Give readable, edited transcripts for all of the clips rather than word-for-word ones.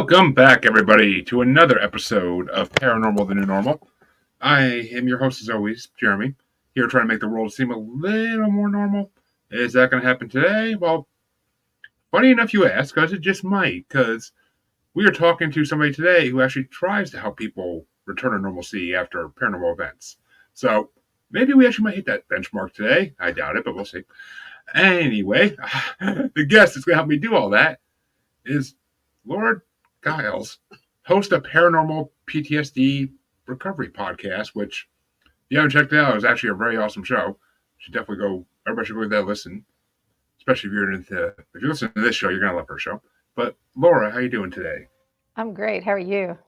Welcome back, everybody, to another episode of Paranormal the New Normal. I am your host, as always, Jeremy, here trying to make the world seem a little more normal. Is that going to happen today? Well, funny enough you ask, because it just might, because we are talking to somebody today who actually tries to help people return to normalcy after paranormal events. So maybe we actually might hit that benchmark today. I doubt it, but we'll see. Anyway, the guest that's going to help me do all that is Laura Giles, host of Paranormal PTSD Recovery podcast, which, if you haven't checked it out, is actually a very awesome show. You should definitely go. Everybody should go give that a listen, especially if you're listening to this show, you're gonna love her show. But Laura, how you doing today? I'm great. How are you?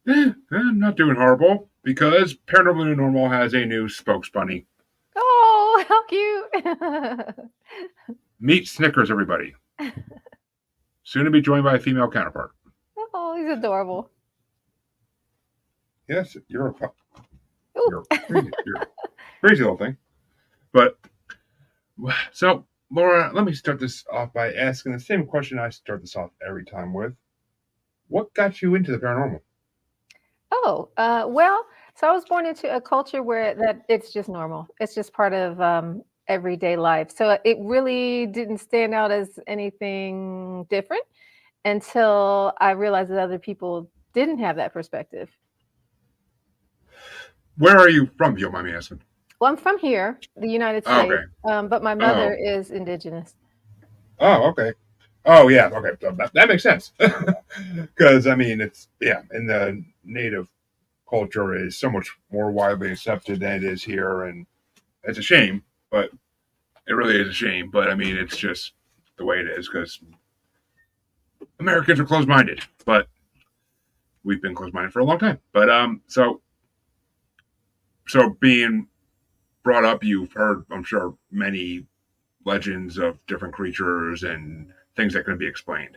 I'm not doing horrible because Paranormal New Normal has a new spokesbunny. Oh, how cute! Meet Snickers, everybody. Soon to be joined by a female counterpart. Oh, he's adorable. Yes, you're a crazy little thing. But so, Laura, let me start this off by asking the same question I start this off every time with. What got you into the paranormal? Oh, well, so I was born into a culture where it's just normal. It's just part of everyday life. So it really didn't stand out as anything different until I realized that other people didn't have that perspective. Where are you from, if you don't mind me asking? Well, I'm from here, the United Oh, States, okay. but my mother is indigenous. Oh, okay. Oh, yeah. Okay. So that makes sense. Because, I mean, in the native culture is so much more widely accepted than it is here. And it's a shame, but it really is a shame. But, I mean, it's just the way it is because Americans are closed-minded. But we've been closed-minded for a long time. But, so being brought up, you've heard, I'm sure, many legends of different creatures and things that can be explained.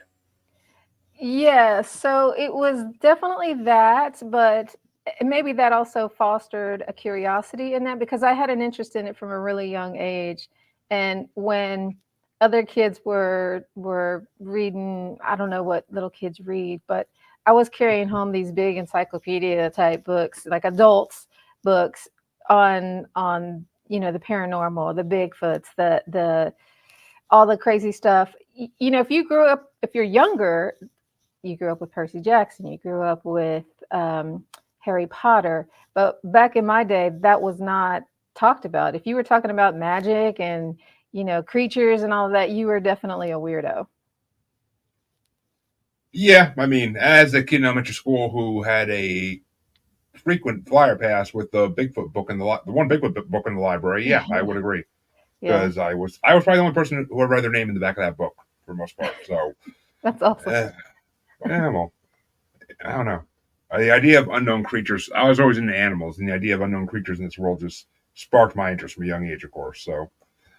Yeah, so it was definitely that, but maybe that also fostered a curiosity in that because I had an interest in it from a really young age. And when other kids were reading, I don't know what little kids read, but I was carrying home these big encyclopedia type books, like adults books on the paranormal, the Bigfoots, the all the crazy stuff. If you're younger, you grew up with Percy Jackson, you grew up with Harry Potter, but back in my day, that was not talked about. If you were talking about magic and creatures and all of that, you were definitely a weirdo. Yeah, I mean, as a kid in elementary school who had a frequent flyer pass with the Bigfoot book in the one Bigfoot book in the library, yeah, I would agree Yeah, because I was probably the only person who would write their name in the back of that book for the most part. So, that's awesome. yeah, well, I don't know. The idea of unknown creatures, I was always into animals, and the idea of unknown creatures in this world just sparked my interest from a young age, of course. So,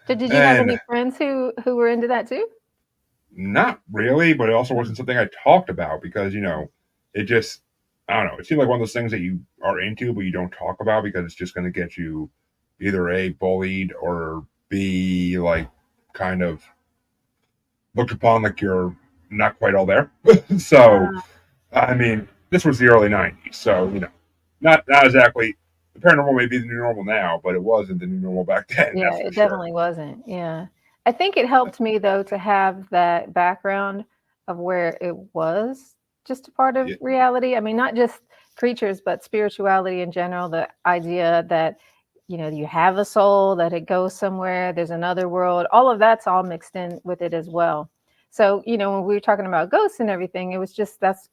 So did you have and any friends who were into that too? not really, but it also wasn't something I talked about because, it just, I don't know. It seemed like one of those things that you are into, but you don't talk about because it's just going to get you either A, bullied or B, like kind of looked upon like you're not quite all there. So, Uh, I mean, this was the early 90s. So, not exactly the paranormal may be the new normal now, but it wasn't the new normal back then. yeah, That's for it sure. definitely wasn't. Yeah. I think it helped me though to have that background of where it was just a part of Yeah. reality. I mean, not just creatures, but spirituality in general, the idea that you have a soul, that it goes somewhere, there's another world. All of that's all mixed in with it as well. So, when we were talking about ghosts and everything, it was that's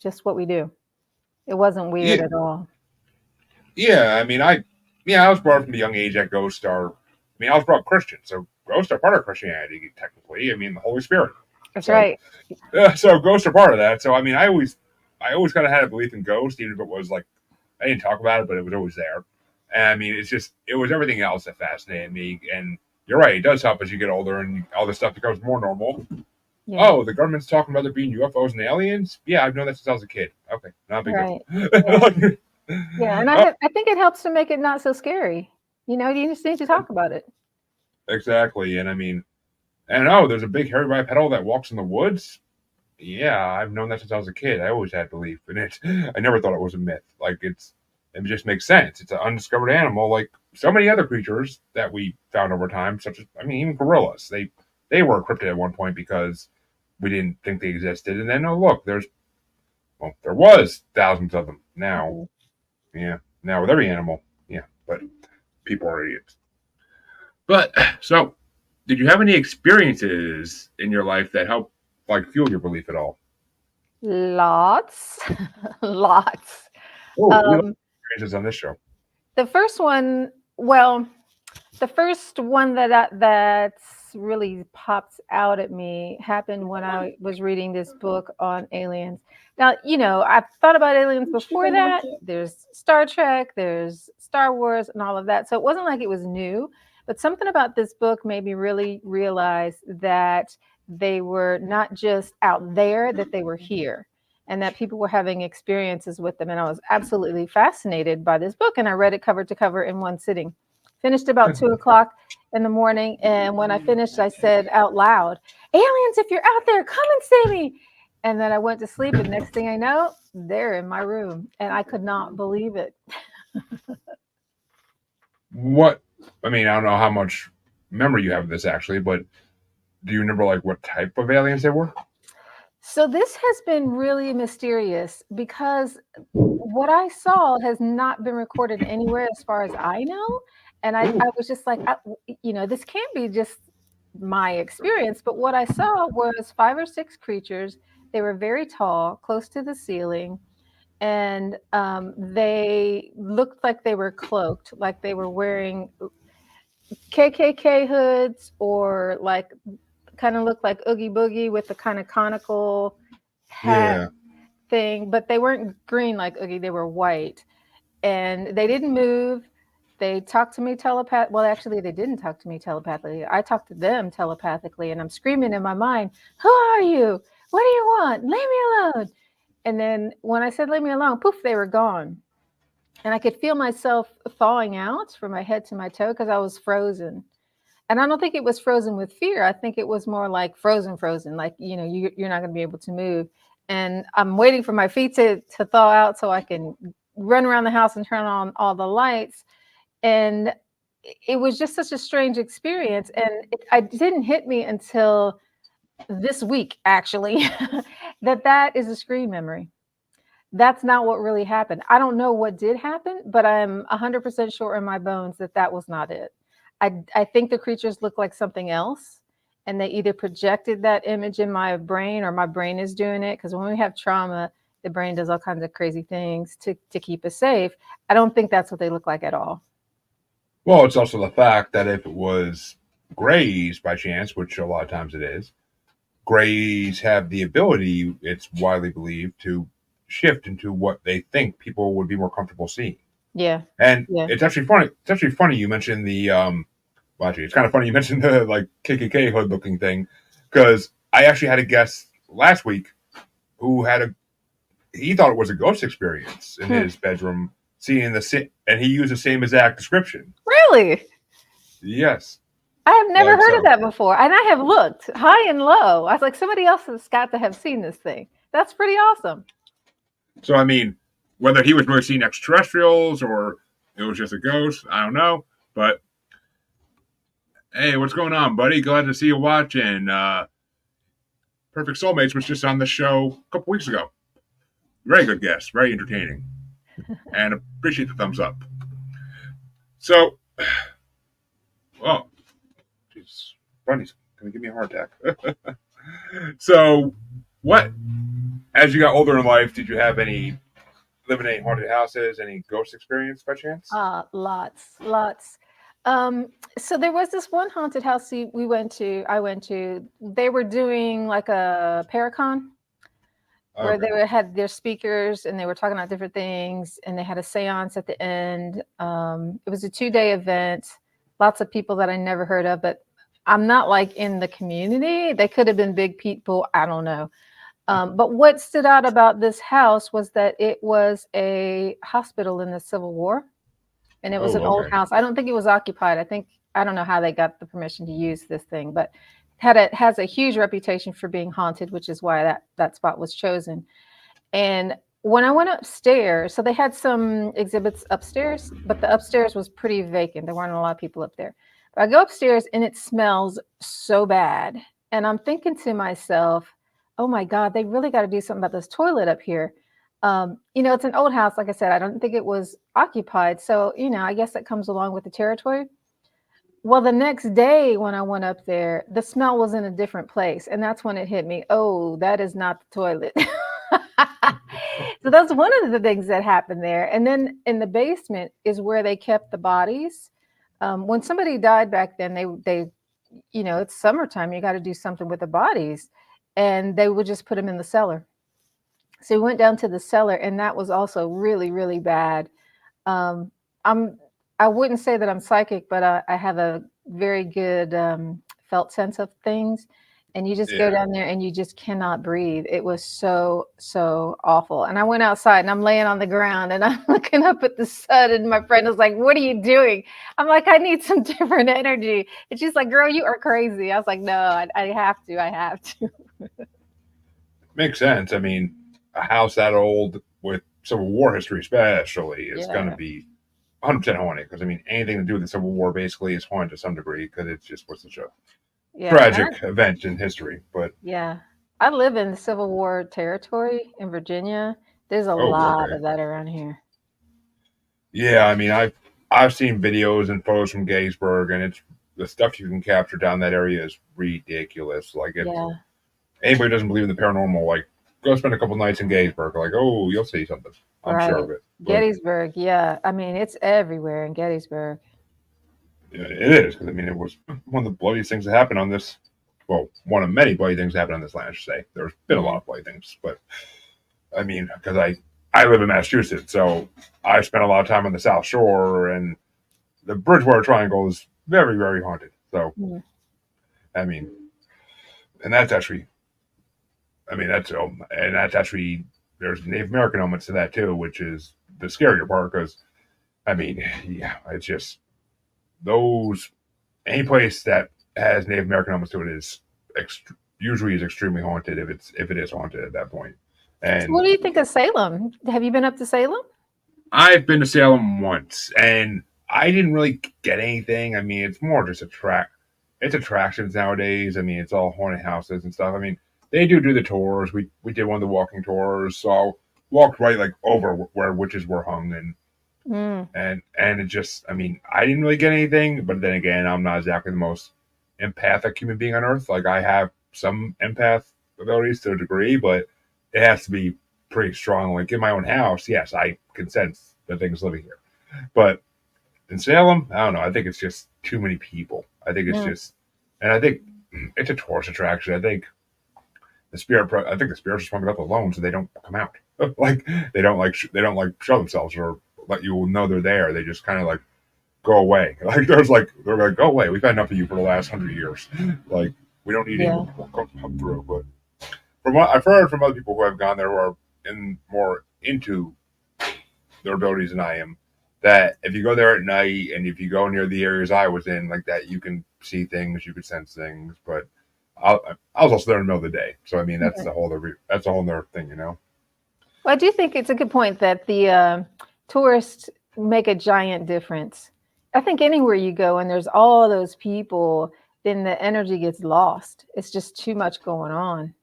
just what we do. It wasn't weird Yeah. at all. Yeah. I mean, I was brought up from a young age that ghosts are, I mean, I was brought up Christian. So ghosts are part of Christianity, technically. I mean, the Holy Spirit. That's So, right. so ghosts are part of that. So, I mean, I always kind of had a belief in ghosts, even if it was like, I didn't talk about it, but it was always there. And I mean, it was everything else that fascinated me. And you're right, it does help as you get older and all this stuff becomes more normal. Yeah. Oh, the government's talking about there being UFOs and aliens? Yeah, I've known that since I was a kid. Okay, not a big Right. Yeah. deal. Yeah, and Oh, I think it helps to make it not so scary. You just need to talk about it. exactly. And I mean, there's a big hairy bipedal that walks in the woods. Yeah, I've known that since I was a kid. I always had belief in it. I never thought it was a myth. Like it just makes sense. It's an undiscovered animal, like so many other creatures that we found over time, such as I mean, even gorillas. They were cryptid at one point because we didn't think they existed, and then oh look, there was thousands of them. Now, Mhm. yeah, now with every animal, yeah, but people are idiots. But so, did you have any experiences in your life that helped like fuel your belief at all? Lots, lots. Oh, we love Um, experiences on this show. the first one, well, the first one that's really pops out at me happened when I was reading this book on aliens. Now, I've thought about aliens before that. There's Star Trek, there's Star Wars, and all of that. So it wasn't like it was new, but something about this book made me really realize that they were not just out there, that they were here. And that people were having experiences with them. And I was absolutely fascinated by this book. And I read it cover to cover in one sitting. Finished about 2 o'clock in the morning. And when I finished, I said out loud, "Aliens, if you're out there, come and see me." And then I went to sleep. And next thing I know, they're in my room. And I could not believe it. What? I mean, I don't know how much memory you have of this actually, but do you remember like what type of aliens they were? So this has been really mysterious because what I saw has not been recorded anywhere as far as I know. And I was just like, this can't be just my experience. But what I saw was five or six creatures. They were very tall, close to the ceiling, and they looked like they were cloaked, like they were wearing KKK hoods or like kind of looked like Oogie Boogie with the kind of conical hat Yeah, thing, but they weren't green like Oogie, they were white. And they didn't move. They talked to me Well, actually, they didn't talk to me telepathically. I talked to them telepathically, and I'm screaming in my mind, "Who are you? What do you want? Leave me alone." And then when I said, "Leave me alone," poof, they were gone. And I could feel myself thawing out from my head to my toe because I was frozen. And I don't think it was frozen with fear. I think it was more like frozen, frozen, like, you're not going to be able to move. And I'm waiting for my feet to thaw out so I can run around the house and turn on all the lights. And it was just such a strange experience. And it didn't hit me until this week, actually, that is a screen memory. That's not what really happened. I don't know what did happen, but I'm 100% sure in my bones that that was not it. I think the creatures look like something else, and they either projected that image in my brain or my brain is doing it. Because when we have trauma, the brain does all kinds of crazy things to keep us safe. I don't think that's what they look like at all. well, it's also the fact that if it was grays by chance, which a lot of times it is, grays have the ability, it's widely believed, to shift into what they think people would be more comfortable seeing. Yeah, And yeah. it's actually funny. It's actually funny you mentioned well, actually, it's kind of funny you mentioned the like KKK hood looking thing because I actually had a guest last week who he thought it was a ghost experience in Hmm. his bedroom, seeing and he used the same exact description. Really? Yes, I have never like heard of so. that before. And I have looked high and low. I was like, somebody else has got to have seen this thing. That's pretty awesome. So I mean, whether he was really seeing extraterrestrials or it was just a ghost, I don't know. But hey, what's going on, buddy? Glad to see you watching. Perfect Soulmates was just on the show a couple weeks ago. Very good guest, very entertaining, and appreciate the thumbs up. So, oh, jeez, Bunny's gonna give me a heart attack. So, what? As you got older in life, did you have any living in any haunted houses, any ghost experience by chance? Lots, lots. Um, so there was this one haunted house we went to. I went to. They were doing like a Paracon where Okay. had their speakers and they were talking about different things, and they had a séance at the end. It was a 2-day event. Lots of people that I never heard of, but I'm not like in the community. They could have been big people. I don't know. But what stood out about this house was that it was a hospital in the Civil War, and it was an Oh, old okay. house. I don't think it was occupied. I don't know how they got the permission to use this thing, but has a huge reputation for being haunted, which is why that spot was chosen. And when I went upstairs, so they had some exhibits upstairs, but the upstairs was pretty vacant. There weren't a lot of people up there. But I go upstairs and it smells so bad. And I'm thinking to myself, oh my God, they really got to do something about this toilet up here. It's an old house. Like I said, I don't think it was occupied. So, I guess that comes along with the territory. Well, the next day when I went up there, the smell was in a different place. And that's when it hit me. Oh, that is not the toilet. So that's one of the things that happened there. And then in the basement is where they kept the bodies. When somebody died back then, it's summertime. You got to do something with the bodies, and they would just put them in the cellar. So we went down to the cellar, and that was also really, really bad. Um, I'm I wouldn't say that I'm psychic, but I have a very good felt sense of things. And you just go Yeah. down there and you just cannot breathe. It was so, so awful. And I went outside and I'm laying on the ground and I'm looking up at the sun. And my friend was like, "What are you doing?" I'm like, "I need some different energy." And she's like, "Girl, you are crazy." I was like, "No, I have to. I have to." Makes sense. I mean, a house that old with Civil War history, especially, is going to Yeah. be 100% haunted. Because I mean, anything to do with the Civil War basically is haunted to some degree because it's just was such a Yeah. tragic event in history. But Yeah. I live in the Civil War territory in Virginia. There's a oh, lot okay, of that around here. yeah. I mean, I've seen videos and photos from Gettysburg, and it's the stuff you can capture down that area is ridiculous. Like it's Yeah. anybody who doesn't believe in the paranormal, like go spend a couple nights in Gettysburg. Like, oh, you'll see something. I'm sure Right. of it. But Gettysburg. Yeah. I mean, it's everywhere in Gettysburg. yeah, it is because I mean it was one of the bloodiest things that happened on this. Well, one of many bloody things that happened on this land. I should say there's been a lot Yeah. of bloody things, but I mean because I live in Massachusetts, so I spent a lot of time on the South Shore, and the Bridgewater Triangle is very very haunted. So Mm. I mean, and that's actually I mean that's actually there's Native American elements to that too, which is the scarier part because I mean yeah, it's just those any place that has Native American elements to it is usually is extremely haunted if it is haunted at that point. So what And do you think of Salem? Have you been up to Salem? I've been to Salem once, and I didn't really get anything. I mean, it's more just it's attractions nowadays. I mean, it's all haunted houses and stuff. I mean, they do the tours. We did one of the walking tours, so I walked right like over where witches were hung, Mm. and it just I mean I didn't really get anything, but then again I'm not exactly the most empathic human being on earth. Like I have some empath abilities to a degree, but it has to be pretty strong. Like in my own house, yes, I can sense the things living here, but in Salem, I don't know. I think it's just too many people. I think it's Mm. just, and I think it's a tourist attraction. I think the spirits are sprung up alone, so they don't come out. Like they don't like show themselves or let you know they're there. They just kind of like go away. Like they're like go away. We've had enough of you for the last 100 years. Like we don't need any Yeah. more people come through. But from what I've heard from other people who have gone there who are more into their abilities than I am, that if you go there at night and if you go near the areas I was in, like that, you can see things, you can sense things. But I was also there in the middle of the day, so I mean Yeah. that's a whole other thing, you know. Well, I do think it's a good point that the tourists make a giant difference. I think anywhere you go and there's all those people, then the energy gets lost. It's just too much going on.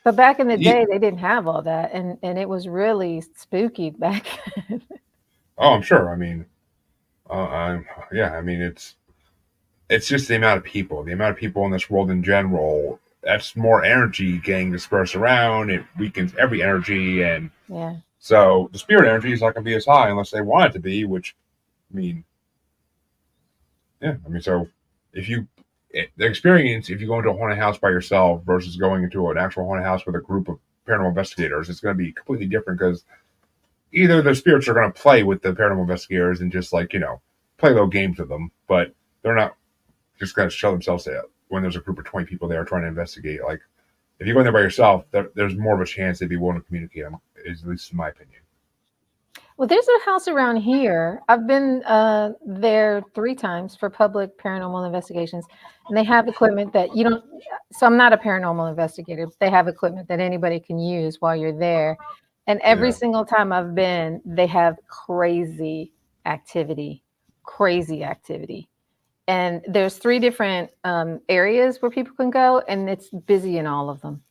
But back in the Yeah. day, they didn't have all that, and it was really spooky back then. Oh, I'm sure. I mean, yeah. I mean, it's just the amount of people in this world in general. That's more energy getting dispersed around. It weakens every energy, and Yeah. so the spirit energy is not going to be as high unless they want it to be. Which, I mean, yeah. I mean, so if you the experience, if you go into a haunted house by yourself versus going into an actual haunted house with a group of paranormal investigators, it's going to be completely different because either the spirits are going to play with the paranormal investigators and just like play little games with them, but they're not just going to show themselves out when there's a group of 20 people there trying to investigate. Like if you go in there by yourself, there's more of a chance they'd be willing to communicate. At least in my opinion. Well, there's a house around here. I've been there 3 times for public paranormal investigations, and they have equipment that you don't. So I'm not a paranormal investigator. But they have equipment that anybody can use while you're there, and every Yeah. single time I've been, they have activity, crazy activity. And there's 3 different areas where people can go, and it's busy in all of them.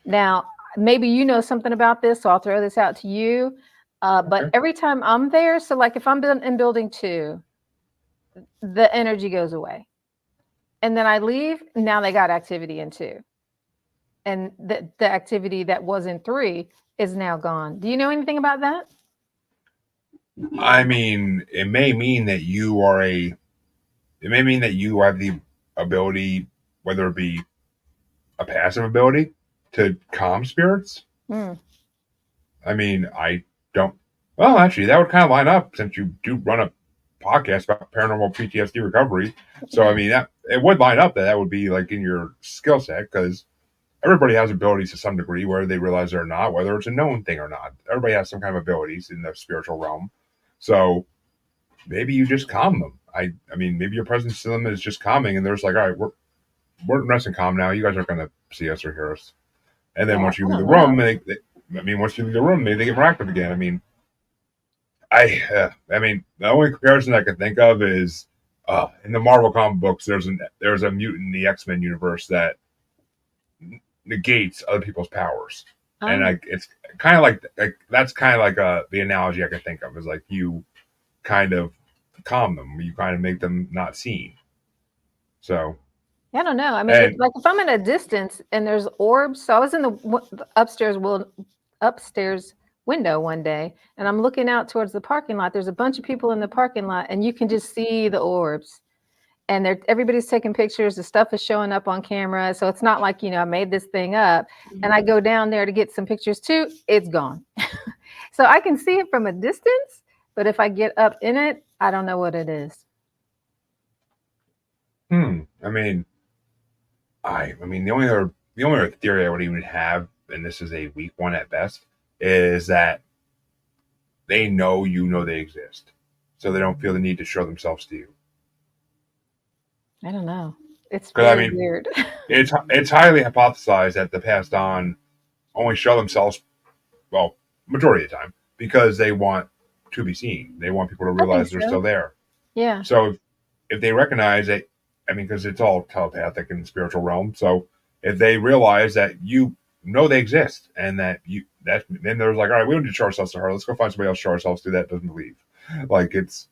Now, maybe you know something about this, so I'll throw this out to you. But Okay. every time I'm there, so like if I'm in building 2, the energy goes away. And then I leave, now they got activity in 2. And the activity that was in 3 is now gone. Do you know anything about that? I mean, it may mean that you are a. It may mean that you have the ability, whether it be a passive ability, to calm spirits. Hmm. I mean, I don't. Well, actually, that would kind of line up since you do run a podcast about paranormal PTSD recovery. So, I Yeah. mean, that it would line up that that would be like in your skill set because everybody has abilities to some degree, whether they realize it or not, whether it's a known thing or not. Everybody has some kind of abilities in the spiritual realm. So maybe you just calm them. I mean, maybe your presence to them is just calming, and they're just like, all right, we're nice and calm now. You guys aren't going to see us or hear us. And then Yeah. once you I leave the don't room, know. I mean, once you leave the room, maybe they get more active again. I mean, the only comparison I can think of is in the Marvel comic books. There's a mutant in the X-Men universe that negates other people's powers, and Oh, it's kind of like that's kind of like the analogy I can think of is like you kind of calm them, you kind of make them not seen. So I don't know. I mean, and like if I'm at a distance and there's orbs, so I was in the upstairs window one day, and I'm looking out towards the parking lot. There's a bunch of people in the parking lot, and you can just see the orbs. And everybody's taking pictures. The stuff is showing up on camera, so it's not like I made this thing up. And I go down there to get some pictures too. It's gone. So I can see it from a distance, but if I get up in it, I don't know what it is. I mean, I mean the only other theory I would even have, and this is a weak one at best, is that they know you know they exist, so they don't feel the need to show themselves to you. I don't know. It's Because I very mean, weird. it's highly hypothesized that the passed on only show themselves, well, majority of the time, because they want to be seen. They want people to I think realize they're so. still there. Yeah. So if they recognize it, I mean, because it's all telepathic in the spiritual realm. So if they realize that you know they exist and that then there's like, all right, we don't need to show ourselves to her. Let's go find somebody else to show ourselves to that doesn't believe. Like it's,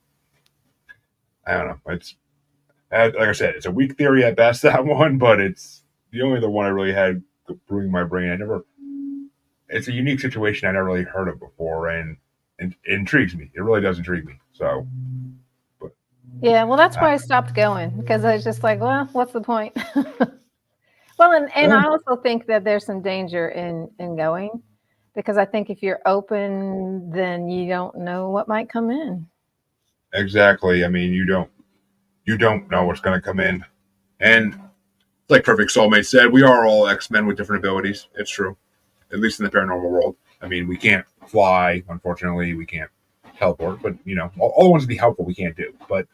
I don't know. It's like I said, it's a weak theory at best that one, but it's the only other one I really had brewing in my brain. I never. It's a unique situation I never really heard of before, and it intrigues me. It really does intrigue me. So, but Yeah, well, that's uh, why I stopped going because I was just like, well, what's the point? Well, and yeah, I also think that there's some danger in going because I think if you're open, then you don't know what might come in. exactly. I mean, you don't know what's going to come in, and like Perfect Soulmate said, we are all X Men with different abilities. It's true, at least in the paranormal world. I mean, we can't fly, unfortunately. We can't teleport, but all the ones to be helpful we can't do. But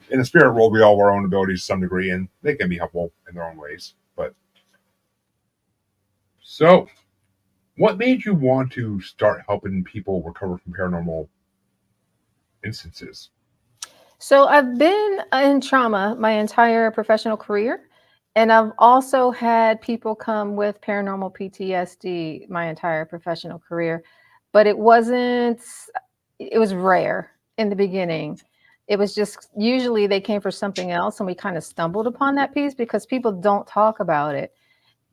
in the spirit world, we all have our own abilities to some degree, and they can be helpful in their own ways. But so, what made you want to start helping people recover from paranormal instances? So I've been in trauma my entire professional career, and I've also had people come with paranormal PTSD my entire professional career, but it was rare in the beginning. It was just usually they came for something else, and we kind of stumbled upon that piece because people don't talk about it.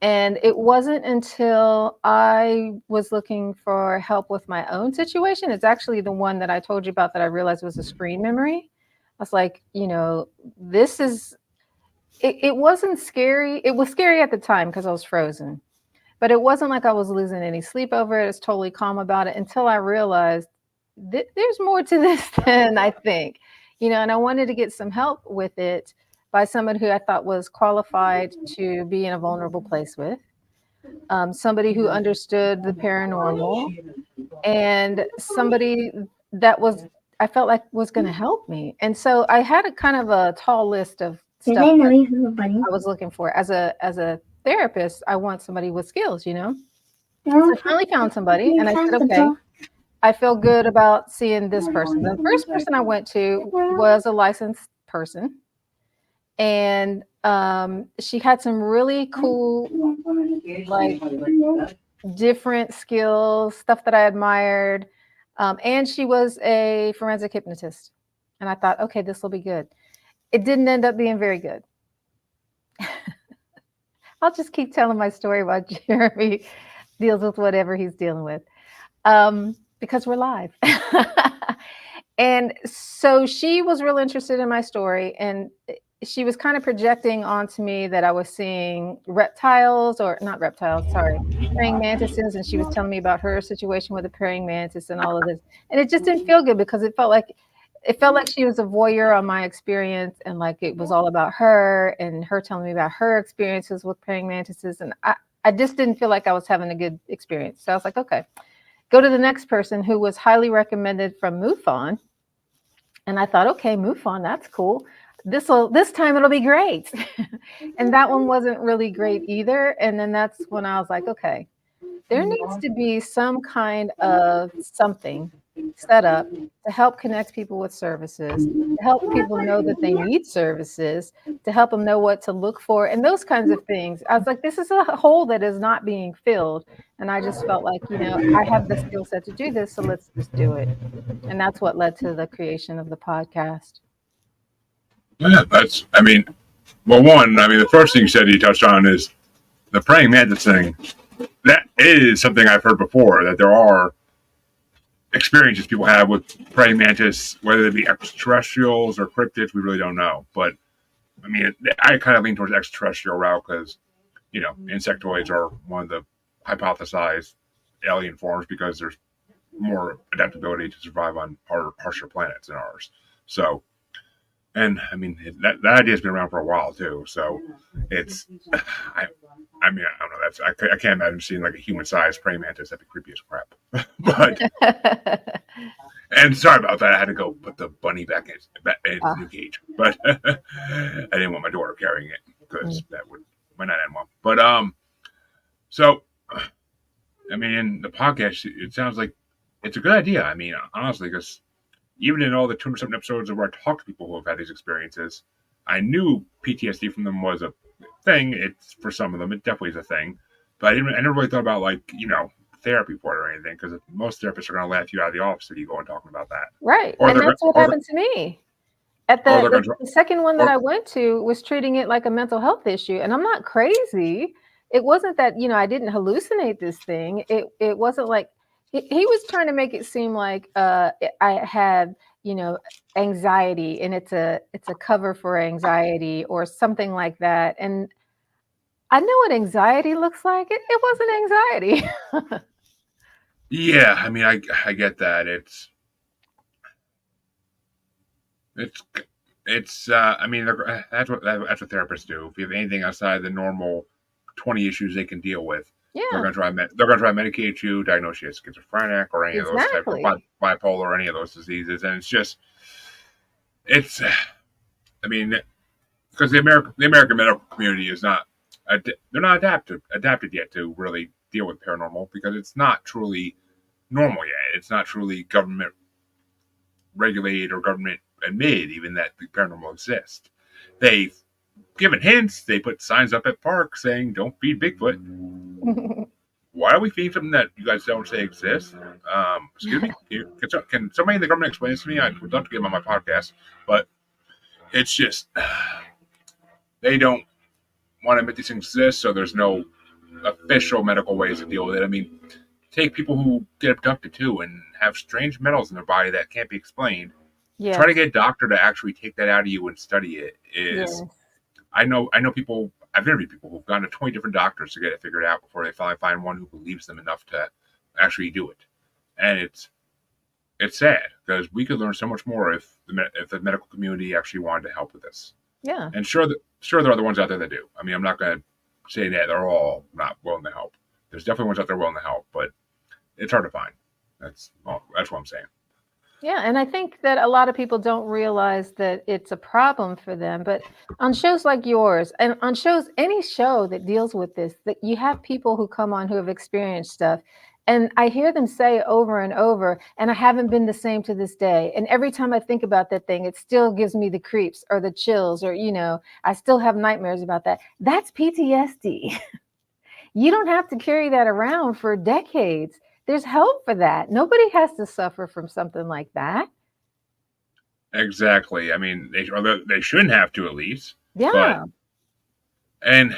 And it wasn't until I was looking for help with my own situation. It's actually the one that I told you about that I realized was a screen memory. I was like, this is it wasn't scary. It was scary at the time because I was frozen. But it wasn't like I was losing any sleep over it. I was totally calm about it until I realized there's more to this than I think. And I wanted to get some help with it by someone who I thought was qualified to be in a vulnerable place with, somebody who understood the paranormal, and somebody. that was I felt like was going to help me. And so I had a kind of a tall list of Did stuff I know that you have a bunny? I was looking for as a therapist. I want somebody with skills, you know. So No, I finally found somebody, and I said, the okay, dog. I feel good about seeing this person. The first person I went to was a licensed person, and she had some really cool, like different skills, stuff that I admired. And she was a forensic hypnotist. And I thought, okay, this will be good. It didn't end up being very good. I'll just keep telling my story while Jeremy deals with whatever he's dealing with, because we're live. And so she was real interested in my story, and she was kind of projecting onto me that I was seeing reptiles, or not reptiles, sorry, praying mantises. And she was telling me about her situation with a praying mantis and all of this. And it just didn't feel good because it felt like she was a voyeur on my experience, and like it was all about her and her telling me about her experiences with praying mantises. And I just didn't feel like I was having a good experience. So I was like, okay, go to the next person who was highly recommended from MUFON. And I thought, okay, MUFON, that's cool. This time it'll be great. And that one wasn't really great either. And then that's when I was like, okay, there needs to be some kind of something set up to help connect people with services, to help people know that they need services, to help them know what to look for, and those kinds of things. I was like, this is a hole that is not being filled. And I just felt like, I have the skill set to do this, so let's just do it. And that's what led to the creation of the podcast. Yeah, I mean, well, one, I mean, the first thing you said you touched on is the praying mantis thing. That is something I've heard before, that there are experiences people have with praying mantis, whether they be extraterrestrials or cryptids, we really don't know. But I mean, I kind of lean towards extraterrestrial route because, insectoids are one of the hypothesized alien forms because there's more adaptability to survive on harsher planets than ours. So, and I mean, that idea has been around for a while too. So it's, I mean, I don't know. I can't imagine seeing like a human-sized praying mantis. That'd be creepy as crap. But and sorry about that. I had to go put the bunny back in the new cage. But I didn't want my daughter carrying it because that might not end well. But so I mean, the podcast. It sounds like it's a good idea. I mean, honestly, because even in all the 200-something episodes where I talked to people who have had these experiences, I knew PTSD from them was a thing. It's for some of them, it definitely is a thing. But I never really thought about therapy for it or anything, because most therapists are going to laugh you out of the office if you go and talking about that. Right, and that's what happened to me. At the second one that I went to was treating it like a mental health issue, and I'm not crazy. It wasn't that I didn't hallucinate this thing. It wasn't like he was trying to make it seem like I had anxiety, and it's a cover for anxiety or something like that. And I know what anxiety looks like. It wasn't anxiety. Yeah, I mean, I get that. It's I mean, that's what therapists do. If you have anything outside the normal 20 issues they can deal with, they're gonna try to medicate you, diagnose you as schizophrenic or any of those types of bipolar or any of those diseases. And I mean, because the American medical community is not they're not adapted yet to really deal with paranormal, because it's not truly normal yet. It's not truly government regulated or government admitted even that the paranormal exists. They've given hints. They put signs up at parks saying "Don't feed Bigfoot." Why are we feeding something that you guys don't say exists? Excuse me. Can somebody in the government explain this to me? I would love to get them on my podcast, but it's just they don't want to admit these things exist, so there's no official medical ways to deal with it. I mean, take people who get abducted too and have strange metals in their body that can't be explained. Yes. Try to get a doctor to actually take that out of you and study it. I know people. I've interviewed people who've gone to 20 different doctors to get it figured out before they finally find one who believes them enough to actually do it. And it's sad, because we could learn so much more if the medical community actually wanted to help with this. Yeah. And sure, there are other ones out there that do. I mean, I'm not going to say that they're all not willing to help. There's definitely ones out there willing to help, but it's hard to find. That's what I'm saying. Yeah, and I think that a lot of people don't realize that it's a problem for them. But on shows like yours, and on shows, any show that deals with this, that you have people who come on who have experienced stuff. And I hear them say over and over, and I haven't been the same to this day. And every time I think about that thing, it still gives me the creeps or the chills, or, I still have nightmares about that. That's PTSD. You don't have to carry that around for decades. There's help for that. Nobody has to suffer from something like that. Exactly. I mean, they shouldn't have to, at least. But Yeah. and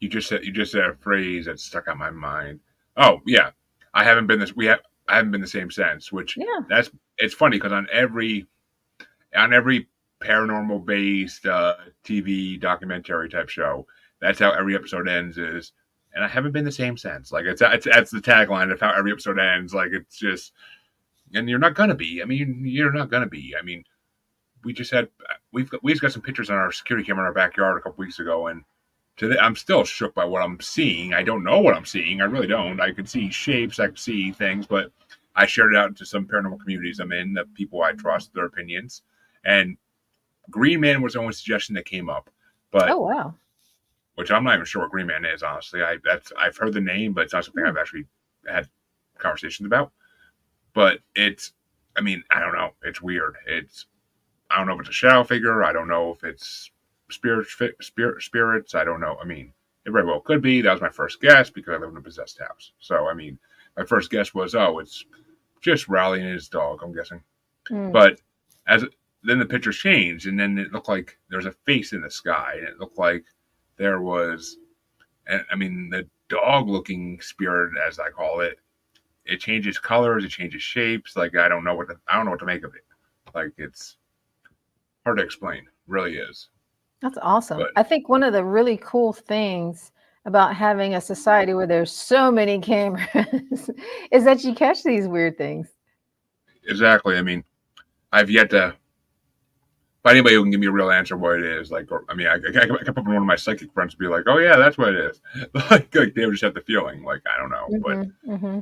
you just said a phrase that stuck out my mind. Oh yeah, I haven't been this. I haven't been the same since. Which Yeah. that's it's funny because on every paranormal based TV documentary type show, that's how every episode ends. And I haven't been the same since. Like it's that's the tagline of how every episode ends. Like it's just, and you're not gonna be. I mean, you're not gonna be. I mean, we just had we just got some pictures on our security camera in our backyard a couple weeks ago, and today I'm still shook by what I'm seeing. I don't know what I'm seeing. I really don't. I can see shapes. I can see things, but I shared it out to some paranormal communities I'm in, the people I trust, their opinions, and Green Man was the only suggestion that came up, but Oh, wow. which I'm not even sure what Green Man is. Honestly, I've heard the name, but it's not something Hmm. I've actually had conversations about. But I mean, I don't know. It's weird. I don't know if it's a shadow figure. I don't know if it's spirits. I don't know. I mean, it very well could be. That was my first guess because I live in a possessed house. So I mean, my first guess was, oh, it's just rallying his dog. I'm guessing. Mm. But as then the pictures changed, and then it looked like there was a face in the sky, and it looked like there was, and I mean, the dog-looking spirit, as I call it, it changes colors, it changes shapes. Like I don't know what to make of it. Like it's hard to explain, really is. That's awesome. But I think one of the really cool things about having a society where there's so many cameras is that you catch these weird things. exactly, I mean, I've yet to find anybody who can give me a real answer what it is. Like, or, I mean, I kept up with one of my psychic friends to be like, "Oh yeah, that's what it is." Like they would just have the feeling. Like I don't know, but Hmm. Hmm.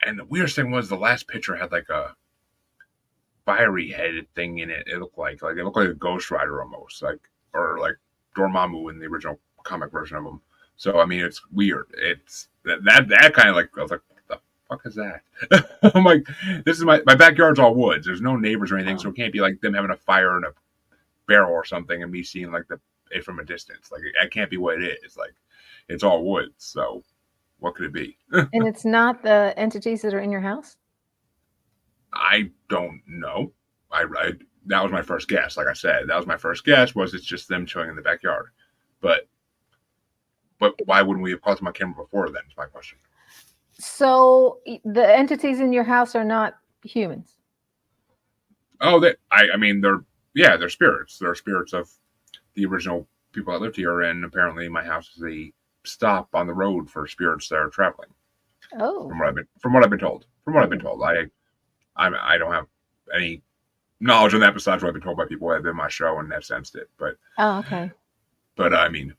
and the weirdest thing was the last picture had like a fiery headed thing in it. It looked like a Ghost Rider almost, like or like Dormammu in the original comic version of him. So I mean, it's weird. It's that kind of like I was like, what the fuck is that? I'm like, this is my backyard's all woods. There's no neighbors or anything, so Oh. it can't be like them having a fire in a barrel or something and me seeing like the it from a distance. Like it can't be what it is. Like it's all woods. So what could it be? And it's not the entities that are in your house? I don't know. I that was my first guess. Like I said, that was my first guess. Was it's just them chilling in the backyard? But why wouldn't we have caught them on camera before then? Is my question. So the entities in your house are not humans. Oh, I mean they're spirits. They're spirits of the original people that lived here, and apparently my house is a stop on the road for spirits that are traveling. Oh. From what I've been told. From what I've been Hmm. told, I don't have any knowledge on that besides what I've been told by people who have been on my show and have sensed it. Oh, okay. But I mean,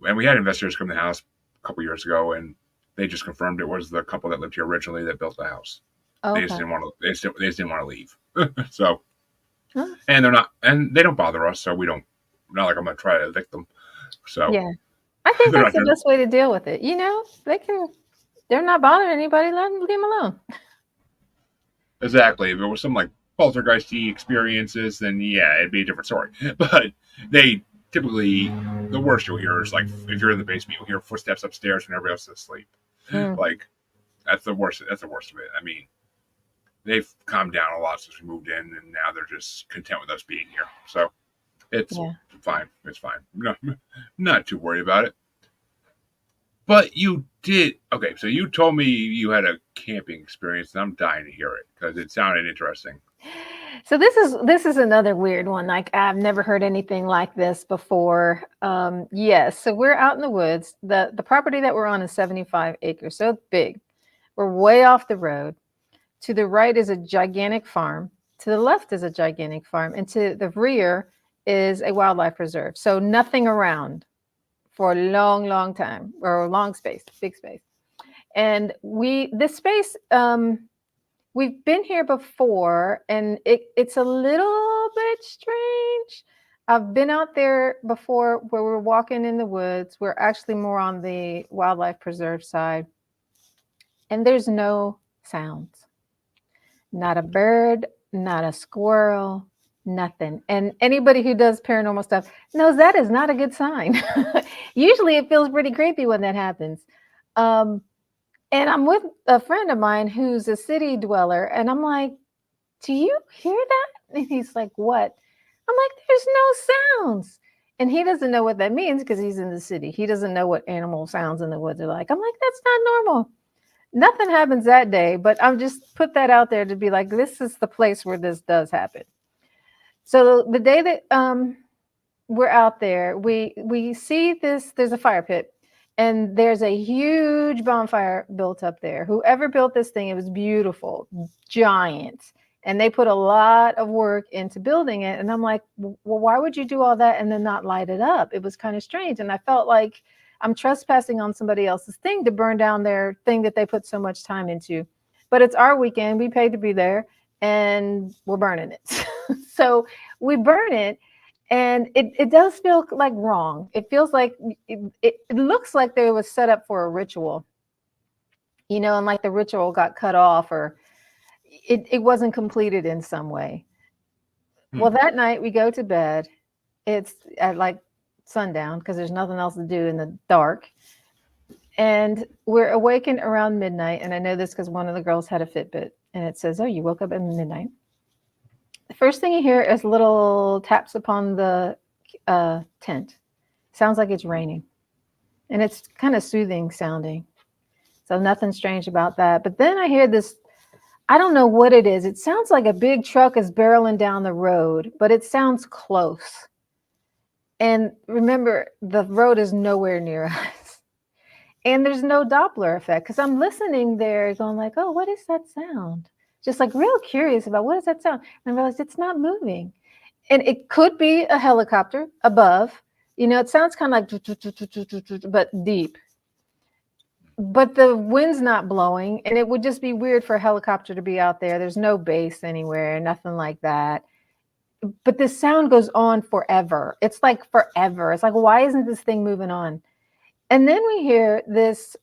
and we had investigators come to the house a couple years ago, and they just confirmed it was the couple that lived here originally that built the house. Oh, They just okay. didn't want to. They just didn't want to leave. So, Huh? and they're not, and they don't bother us, so we don't. Not like I'm gonna try to evict them. So Yeah. I think they're that's not the doing best way to deal with it. They're not bothering anybody. Leave them alone. exactly. If it was some like poltergeisty experiences, then yeah, it'd be a different story. But they typically the worst you'll hear is like if you're in the basement, you'll hear footsteps upstairs when everybody else is asleep. Mm. Like that's the worst. That's the worst of it. I mean, they've calmed down a lot since we moved in, and now they're just content with us being here. So it's Yeah. fine. It's fine. No, not too worried about it. But you did okay. So you told me you had a camping experience, and I'm dying to hear it because it sounded interesting. So this is another weird one. Like I've never heard anything like this before. Yes, so we're out in the woods. The property that we're on is 75 acres, so it's big. We're way off the road. To the right is a gigantic farm. To the left is a gigantic farm, and to the rear is a wildlife reserve. So nothing around for a long, long time or a long space, big space. And we this space we've been here before, and it's a little bit strange. I've been out there before where we're walking in the woods. We're actually more on the wildlife preserve side, and there's no sounds. Not a bird, not a squirrel, nothing. And anybody who does paranormal stuff knows that is not a good sign. Usually it feels pretty creepy when that happens. Um, and I'm with a friend of mine who's a city dweller, and I'm like, do you hear that? And he's like, what? I'm like, there's no sounds. And he doesn't know what that means because he's in the city. He doesn't know what animal sounds in the woods are like. I'm like, that's not normal. Nothing happens that day, but I'm just put that out there to be like, this is the place where this does happen. So the day that we're out there, we see this. There's a fire pit, and there's a huge bonfire built up there. Whoever built this thing, it was beautiful, giant, and they put a lot of work into building it. And I'm like, well, why would you do all that and then not light it up? It was kind of strange, and I felt like I'm trespassing on somebody else's thing to burn down their thing that they put so much time into. But it's our weekend. We paid to be there, and we're burning it. So we burn it, and it does feel like wrong. It feels like it looks like they was set up for a ritual, and like the ritual got cut off, or it wasn't completed in some way. Well, that night we go to bed. It's at like sundown because there's nothing else to do in the dark. And we're awakened around midnight. And I know this because one of the girls had a Fitbit, and it says, oh, you woke up at midnight. The first thing you hear is little taps upon the tent. Sounds like it's raining. And it's kind of soothing sounding. So nothing strange about that. But then I hear this, I don't know what it is. It sounds like a big truck is barreling down the road, but it sounds close. And remember, the road is nowhere near us. And there's no Doppler effect because I'm listening there going like, oh, what is that sound? Just like real curious about what is that sound? And I realized it's not moving. And it could be a helicopter above. It sounds kind of like, but deep. But the wind's not blowing, and it would just be weird for a helicopter to be out there. There's no base anywhere, nothing like that. But this sound goes on forever. It's like forever. It's like, why isn't this thing moving on? And then we hear this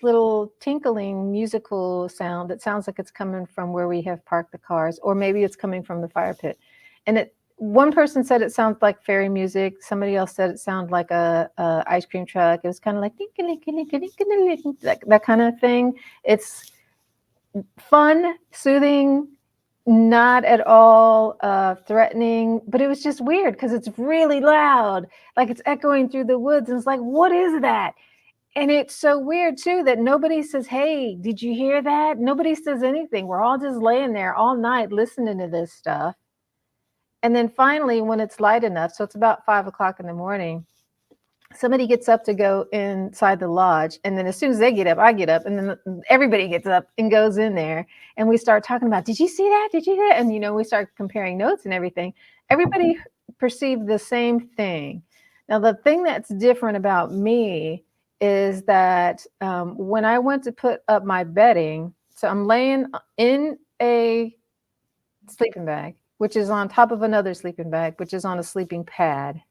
little tinkling musical sound that sounds like it's coming from where we have parked the cars, or maybe it's coming from the fire pit. And one person said it sounds like fairy music. Somebody else said it sounded like a ice cream truck. It was kind of like that kind of thing. It's fun, soothing, not at all threatening, but it was just weird because it's really loud, like it's echoing through the woods. And it's like, what is that? And it's so weird too that nobody says, hey, did you hear that? Nobody says anything. We're all just laying there all night listening to this stuff. And then finally, when it's light enough, so it's about 5 o'clock in the morning, somebody gets up to go inside the lodge. And then as soon as they get up, I get up, and then everybody gets up and goes in there. And we start talking about, did you see that? Did you hear that? And, we start comparing notes and everything. Everybody perceived the same thing. Now, the thing that's different about me is that when I went to put up my bedding, so I'm laying in a sleeping bag, which is on top of another sleeping bag, which is on a sleeping pad.